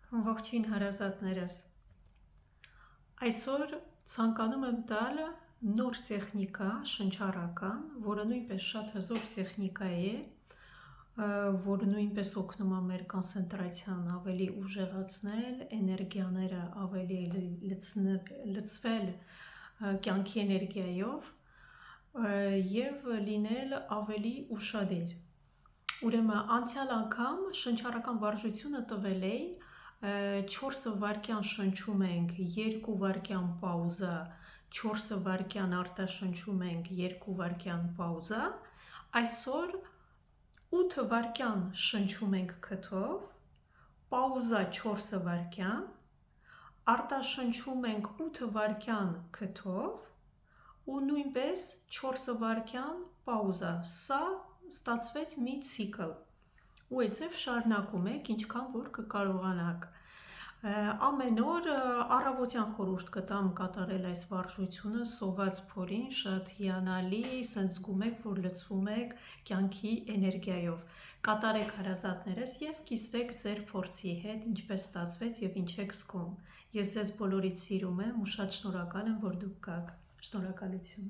Ողջույն հարազատներս։ Այսօր ցանկանում եմ տալ նոր տեխնիկա շնչառական, որը նույնպես շատ հզոր տեխնիկա է, որը նույնպես օգնում է մեր կոնցենտրացիան ավելի ուժեղացնել, էներգիաները ավելի լցվել կյանքի էներգիայով և լինել ավելի ուշադիր։ Ուրեմն անցյալ անգամ շնչառական վարժությունը տվել էի 4 վայրկյան շնչում ենք, 2 վայրկյան պաուզա, 4 վայրկյան արտաշնչում ենք, 2 վայրկյան պաուզա։ Այսօր 8 վայրկյան շնչում ենք քթով, պաուզա 4 վայրկյան, արտաշնչում ենք 8 վայրկյան քթով ու նույնպես 4 վայրկյան պաուզա։ Սա ստացվեց մի ցիկլ ու այդպես շարունակում եք ինչքան որ կկարողանաք։ Ամեն օր առավոտյան խորհուրդ կտամ կատարել այս վարժությունը սոված փորին, շատ հիանալի, սենց զգում եք, որ լցվում եք կյանքի էներգիայով։ Կատարեք հարազատներս և կիսվեք ձեր փորձի հետ, ինչպես ստացվեց և ինչ եք զգում։ Ես ձեզ բոլորիդ սիրում եմ ու շատ շնորհակալ եմ, որ դուք կաք։ Շնորհակալություն։